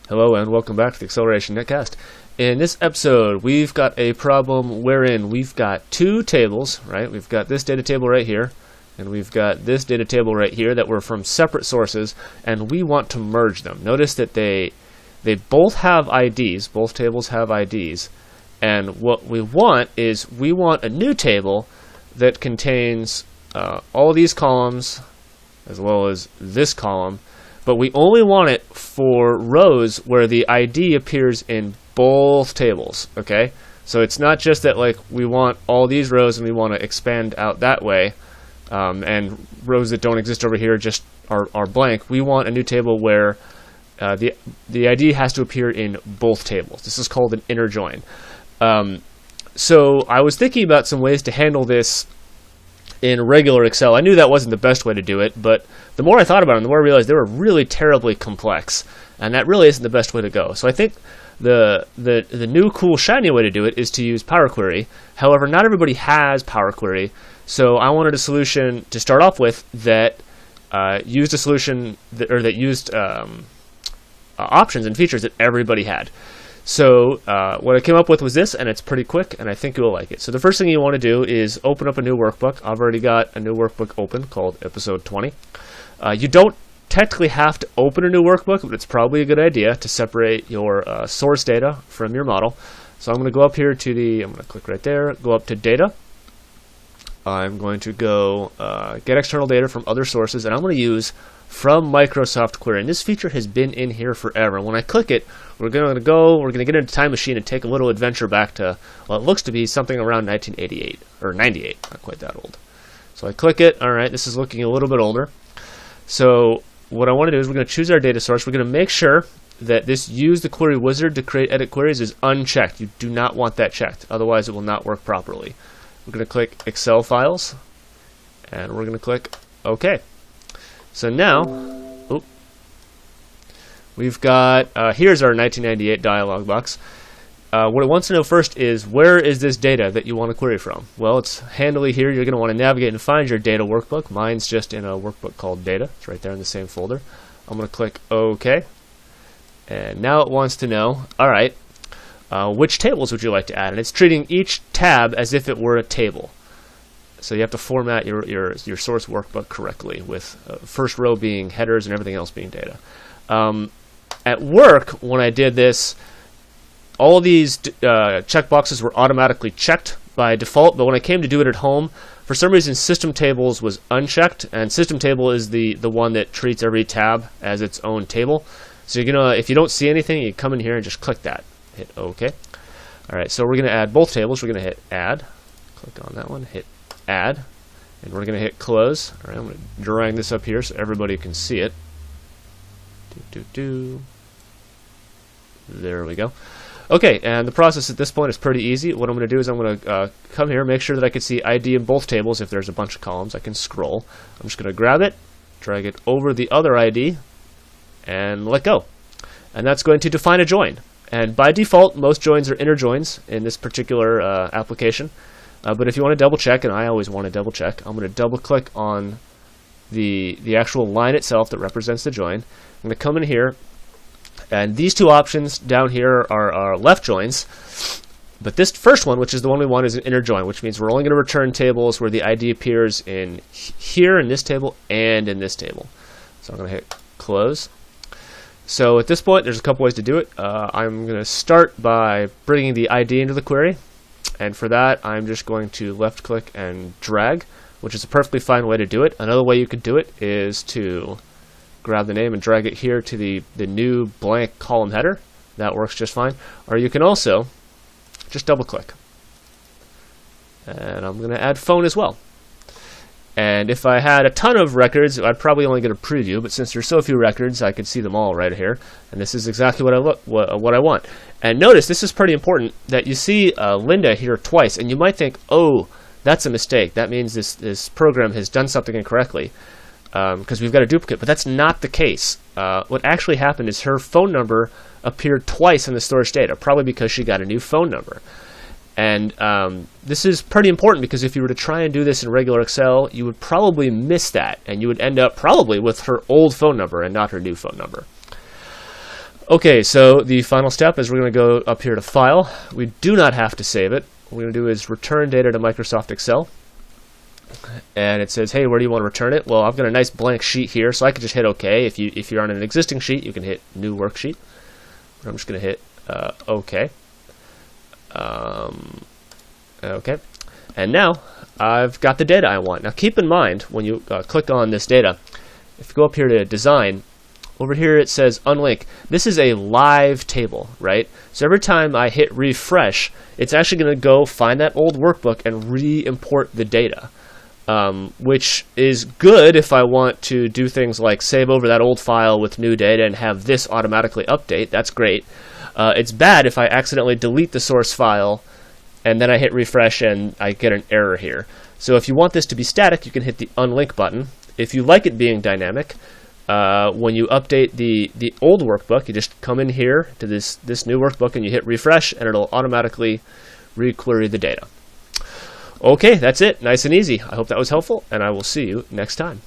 Hello and welcome back to the Exceleration Netcast. In this episode, we've got a problem wherein we've got two tables, right? We've got this data table right here, and we've got this data table right here that were from separate sources, and we want to merge them. Notice that they both have IDs, both tables have IDs, and what we want is we want a new table that contains all these columns as well as this column, but we only want it for rows where the ID appears in both tables, okay? So it's not just that like we want all these rows and we want to expand out that way, and rows that don't exist over here just are blank. We want a new table where the ID has to appear in both tables. This is called an inner join. So I was thinking about some ways to handle this in regular Excel. I knew that wasn't the best way to do it, but the more I thought about them, the more I realized they were really terribly complex, and that really isn't the best way to go. So I think the new cool shiny way to do it is to use PowerQuery. However, not everybody has PowerQuery, so I wanted a solution to start off with that used a solution that used options and features that everybody had. So what I came up with was this, and it's pretty quick, and I think you'll like it. So the first thing you want to do is open up a new workbook. I've already got a new workbook open called Episode 20. You don't technically have to open a new workbook, but it's probably a good idea to separate your source data from your model. So I'm going to go up here to I'm going to click right there, go up to Data. I'm going to go get external data from other sources, and I'm going to use from Microsoft Query. And this feature has been in here forever. When I click it, we're going to get into Time Machine and take a little adventure back to, well, it looks to be something around 1988, or 98, not quite that old. So I click it. All right, this is looking a little bit older. So what I want to do is we're going to choose our data source. We're going to make sure that this use the query wizard to create edit queries is unchecked. You do not want that checked, otherwise it will not work properly. We're going to click Excel Files, and we're going to click OK. So now, we've got, here's our 1998 dialog box. What it wants to know first is, where is this data that you want to query from? Well, it's handily here. You're going to want to navigate and find your data workbook. Mine's just in a workbook called Data. It's right there in the same folder. I'm going to click OK. And now it wants to know, all right, which tables would you like to add? And it's treating each tab as if it were a table. So you have to format your source workbook correctly, with first row being headers and everything else being data. At work, when I did this, all of these checkboxes were automatically checked by default, but when I came to do it at home, for some reason System Tables was unchecked, and System Table is the one that treats every tab as its own table. So you're gonna, if you don't see anything, you come in here and just click that. Hit OK. All right, so we're going to add both tables. We're going to hit Add. Click on that one. Hit Add. And we're going to hit Close. All right, I'm going to drag this up here so everybody can see it. There we go. Okay, and the process at this point is pretty easy. What I'm going to do is I'm going to come here, make sure that I can see ID in both tables. If there's a bunch of columns, I can scroll. I'm just going to grab it, drag it over the other ID, and let go. And that's going to define a join. And by default, most joins are inner joins in this particular application. But if you want to double check, and I always want to double check, I'm going to double click on the actual line itself that represents the join. I'm going to come in here, and these two options down here are left joins. But this first one, which is the one we want, is an inner join, which means we're only going to return tables where the ID appears in here in this table and in this table. So I'm going to hit Close. So at this point, there's a couple ways to do it. I'm going to start by bringing the ID into the query. And for that, I'm just going to left-click and drag, which is a perfectly fine way to do it. Another way you could do it is to grab the name and drag it here to the new blank column header. That works just fine. Or you can also just double-click. And I'm going to add phone as well. And if I had a ton of records, I'd probably only get a preview, but since there's so few records, I could see them all right here. And this is exactly what I want. And notice, this is pretty important, that you see Linda here twice, and you might think, oh, that's a mistake. That means this program has done something incorrectly, because we've got a duplicate. But that's not the case. What actually happened is her phone number appeared twice in the storage data, probably because she got a new phone number. And this is pretty important because if you were to try and do this in regular Excel, you would probably miss that, and you would end up probably with her old phone number and not her new phone number. Okay, so the final step is we're going to go up here to File. We do not have to save it. What we're going to do is return data to Microsoft Excel. And it says, hey, where do you want to return it? Well, I've got a nice blank sheet here, so I can just hit OK. If you're on an existing sheet, you can hit New Worksheet. But I'm just going to hit OK. OK. And now I've got the data I want. Now keep in mind, when you click on this data, if you go up here to Design, over here it says Unlink. This is a live table, right? So every time I hit refresh, it's actually going to go find that old workbook and re-import the data. Which is good if I want to do things like save over that old file with new data and have this automatically update. That's great. It's bad if I accidentally delete the source file and then I hit refresh and I get an error here. So if you want this to be static, you can hit the unlink button. If you like it being dynamic, when you update the old workbook, you just come in here to this new workbook and you hit refresh and it'll automatically re-query the data. Okay, that's it. Nice and easy. I hope that was helpful, and I will see you next time.